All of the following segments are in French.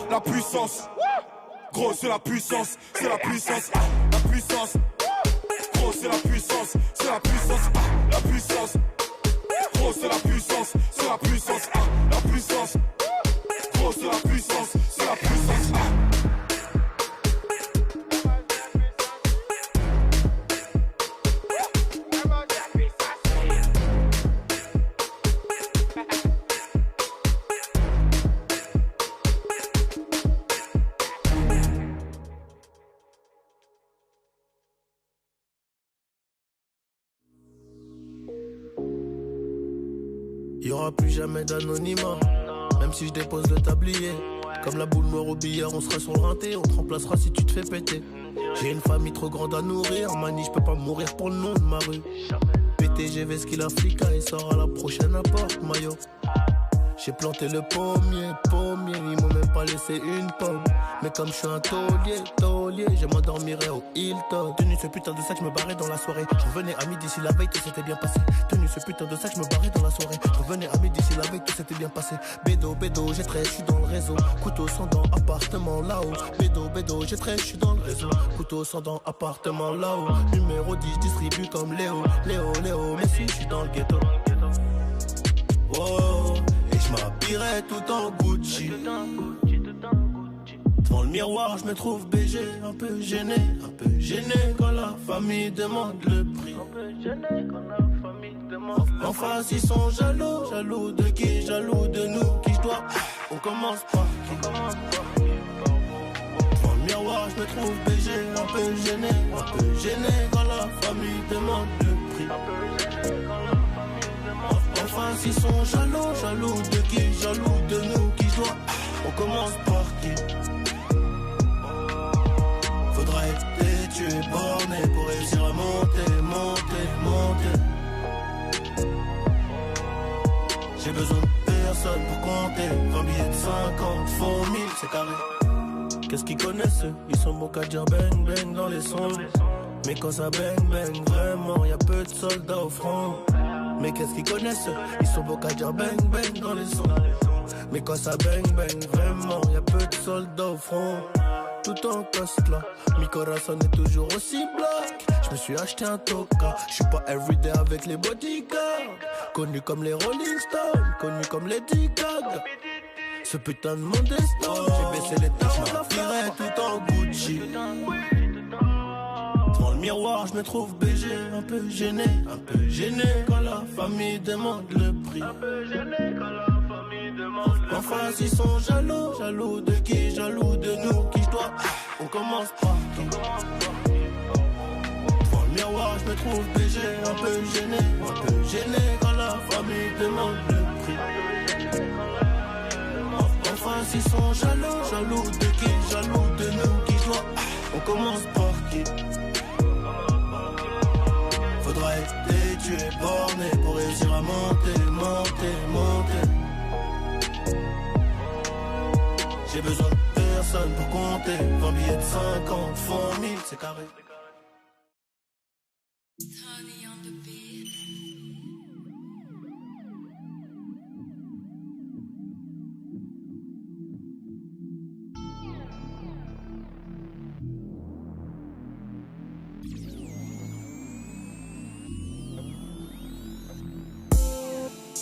la puissance. Gros c'est la puissance, c'est la puissance, la puissance. Gros c'est la puissance, c'est la puissance, la puissance. Gros c'est la puissance, c'est la puissance, la puissance. Gros c'est la puissance, c'est la puissance. Y'aura plus jamais d'anonymat, même si je dépose le tablier. Comme la boule noire au billard, on sera sur le rinté, on te remplacera si tu te fais péter. J'ai une famille trop grande à nourrir, mani, je peux pas mourir pour le nom de ma rue. PTGV ce qu'il a flica, il sort à la prochaine apporte maillot. J'ai planté le pommier, ils m'ont même pas laissé une pomme. Mais comme je suis un taulier, je m'endormirai au Hilton. Tenu ce putain de sac, je me barrais dans la soirée. Je revenais à midi si la veille tout s'était bien passé. Tenu ce putain de sac, je me barrais dans la soirée. Je revenais à midi si la veille tout s'était bien passé. Bédo, j'ai très, je suis dans le réseau. Couteau sans dents, appartement là-haut. Bédo, j'ai très, je suis dans le réseau. Couteau sans dents, appartement là-haut. Numéro 10, je distribue comme Léo, mais si je suis dans le ghetto. Oh, et je m'habillerai tout en Gucci. Devant le miroir, je me trouve BG, un peu gêné quand la famille demande le prix. En face, ils sont jaloux de qui? Jaloux de nous, qui je dois. On commence par qui? Devant le miroir, je me trouve BG, un peu gêné quand la famille demande le prix. En face, ils sont jaloux de qui? Jaloux de nous, qui je dois. On commence par qui? Faudra être têtu et borné pour réussir à monter. J'ai besoin de personne pour compter. 20 billets de 50, faux 1000, c'est carré. Qu'est-ce qu'ils connaissent eux? Ils sont bons qu'à dire bang bang dans les sons. Mais quand ça bang vraiment, y'a peu de soldats au front. Mais qu'est-ce qu'ils connaissent eux? Ils sont bons qu'à dire bang bang dans les sons. Mais quand ça bang vraiment, y'a peu de soldats au front. Tout en poste là, mi corazon est toujours aussi black. Je me suis acheté un toka, je suis pas everyday avec les bodyguards. Connu comme les Rolling Stones, connu comme les Gaga. Ce putain de mon destin, j'ai baissé les taches, je m'habillerai tout en Gucci. Devant le miroir, je me trouve BG, un peu gêné quand la famille demande le prix. En face, ils sont jaloux de qui? Jaloux de nous, qui je dois. On commence par qui? Devant le miroir, je me trouve BG, un peu gêné quand la famille demande le prix. En face, ils sont jaloux de qui? Jaloux de nous, qui je dois. On commence par qui? Faudra être têtu et borné pour réussir à monter. J'ai besoin de personne pour compter. 20 billets de 50, font 1000, c'est carré.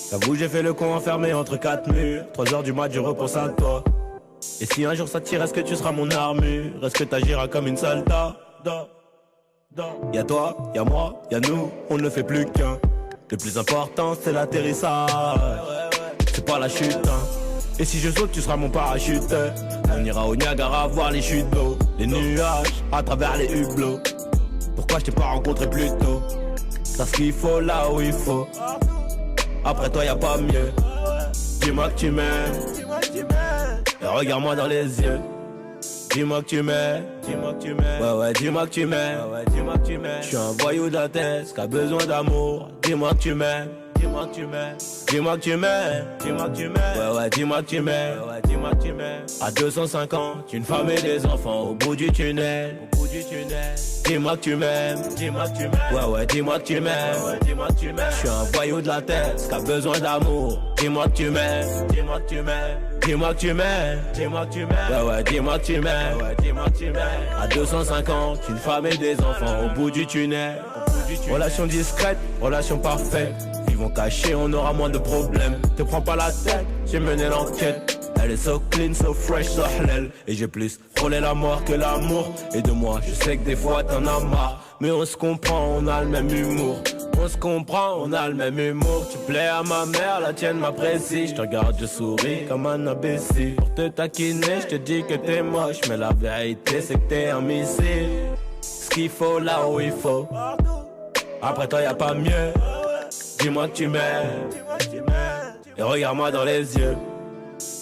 J'avoue j'ai fait le con enfermé entre 4 murs. 3h du mat je repense à toi. Et si un jour ça tire, est-ce que tu seras mon armure? Est-ce que t'agiras comme une soldat? Y'a toi, y'a moi, y'a nous, on ne fait plus qu'un. Le plus important c'est l'atterrissage, c'est pas la chute hein. Et si je saute tu seras mon parachute. On ira au Niagara voir les chutes d'eau, les nuages à travers les hublots. Pourquoi je t'ai pas rencontré plus tôt? T'as ce qu'il faut là où il faut. Après toi y'a pas mieux. Dis-moi que tu m'aimes et regarde-moi dans les yeux. Dis-moi que tu m'aimes. Ouais, dis-moi que tu m'aimes. Je suis un voyou d'Athès qui a besoin d'amour. Dis-moi que tu m'aimes. Dis-moi que tu m'aimes. Ouais, dis-moi que tu m'aimes. À 250, une femme et des enfants au bout du tunnel. Dis-moi que tu m'aimes. Ouais, dis-moi que tu m'aimes. Je suis un voyou de la tête qui a besoin d'amour. Dis-moi que tu m'aimes. Dis-moi que tu m'aimes, dis-moi que tu m'aimes. Ouais, dis-moi que tu m'aimes, dis-moi que tu m'aimes. À 250, une femme et des enfants au bout du tunnel. Relation discrète, relation parfaite. Ils vont cacher, on aura moins de problèmes. Te prends pas la tête, j'ai mené l'enquête. Elle est so clean, so fresh, so halal. Et j'ai plus frôlé la mort que l'amour. Et de moi, je sais que des fois t'en as marre. Mais on se comprend, on a le même humour. On se comprend, on a le même humour. Tu plais à ma mère, la tienne m'apprécie. Je te regarde, je souris comme un imbécile. Pour te taquiner, je te dis que t'es moche. Mais la vérité, c'est que t'es un missile. Ce qu'il faut là où il faut. Après toi, y'a pas mieux. Dis-moi que tu m'aimes. Et regarde-moi dans les yeux.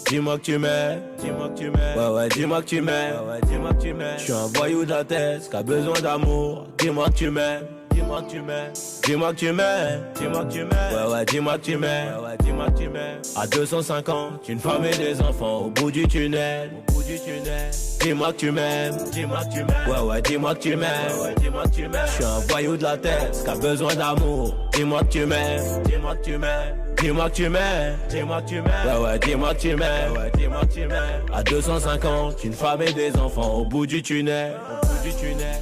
Dis-moi que tu m'aimes, dis-moi que tu m'aimes. Ouais, dis-moi que tu m'aimes, dis-moi que tu m'aimes. Je suis un voyou de la tête, qui a besoin d'amour. Dis-moi que tu m'aimes, dis-moi que tu m'aimes. Dis-moi que tu m'aimes, dis-moi que tu m'aimes. Ouais, dis-moi que tu m'aimes, dis-moi que tu m'aimes. À 250, une femme et des enfants au bout du tunnel, au bout du tunnel. Dis-moi que tu m'aimes, dis-moi que tu m'aimes. Ouais, dis-moi que tu m'aimes, dis-moi que tu m'aimes. Je suis un voyou de la tête, qui a besoin d'amour. Dis-moi que tu m'aimes, dis-moi que tu m'aimes. Dis-moi que tu m'aimes, dis-moi que tu m'aimes. Ouais, dis-moi que tu m'aimes, dis-moi que tu m'aimes. À 250, une femme et des enfants au bout du tunnel, au bout du tunnel.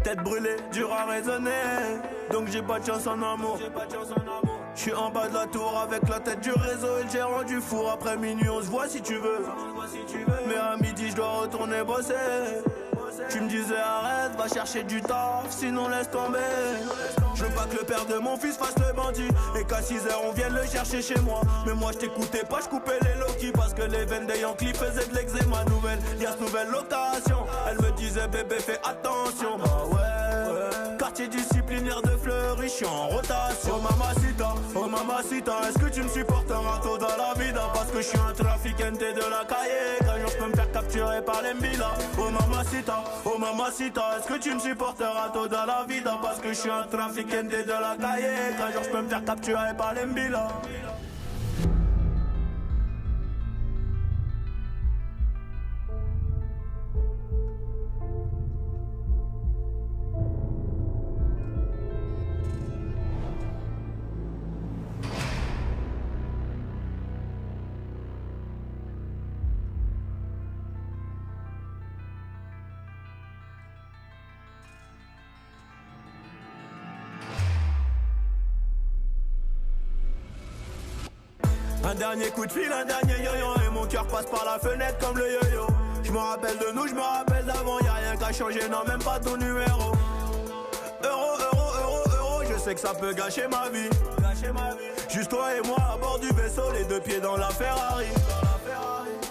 Tête brûlée, dur à raisonner. Donc j'ai pas de chance en amour. J'suis en bas de la tour avec la tête du réseau et le gérant du four. Après minuit on se voit si tu veux. Mais à midi je dois retourner bosser. Tu me disais arrête, va chercher du taf, sinon laisse tomber. Je veux pas que le père de mon fils fasse le bandit et qu'à 6h on vienne le chercher chez moi. Mais moi je t'écoutais pas, je coupais les Loki parce que les veines des Yankees faisaient de l'eczéma. Nouvelle, y'a ce nouvelle location. Elle me disait bébé fais attention. Bah ouais, quartier disciplinaire de Fleury, je suis en rotation. Oh mamacita, est-ce que tu me supporteras tôt dans la vida? Parce que je suis un trafiquante de la cahier. Qu'un jour je peux me faire capturer par les mbila. Oh mamacita, est-ce que tu me supporteras tôt dans la vida? Parce que je suis un trafiquante de la cahier. Qu'un jour je peux me faire capturer par les mbila. Un dernier coup de fil, un dernier yo-yo. Et mon cœur passe par la fenêtre comme le yo-yo. Je me rappelle de nous, je me rappelle d'avant. Y'a rien qu'à changer, non même pas ton numéro. Euro, je sais que ça peut gâcher ma vie. Juste toi et moi à bord du vaisseau, les deux pieds dans la Ferrari.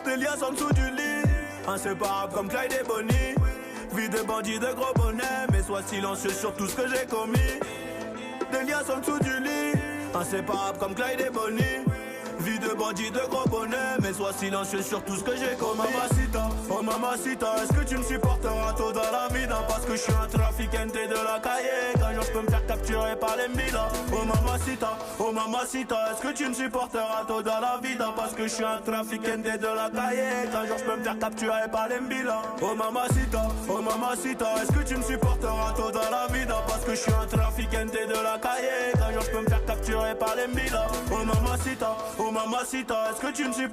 Des liasses en dessous du lit, inséparables comme Clyde et Bonnie. Vie de bandit de gros bonnet, mais sois silencieux sur tout ce que j'ai commis. Des liasses en dessous du lit, inséparables comme Clyde et Bonnie. Vie de bandit, de gros bonnet, mais sois silencieux sur tout ce que j'ai commis. Oh mamacita, est-ce que tu me supporteras tôt dans la vida? Parce que je suis un trafiquante de la cahier. Qu'un jour je peux me faire capturer par les mbila. Oh mamacita, est-ce que tu me supporteras tôt dans la vida? Parce que je suis un trafiquante de la cahier. Qu'un jour je peux me faire capturer par les mbila. Oh mamacita, est-ce que tu me supporteras tôt dans la vida? Parce que je suis un trafiquante de la cahier. Qu'un jour je peux me faire capturer par les mbila. Oh mamacita, est-ce que tu me supporteras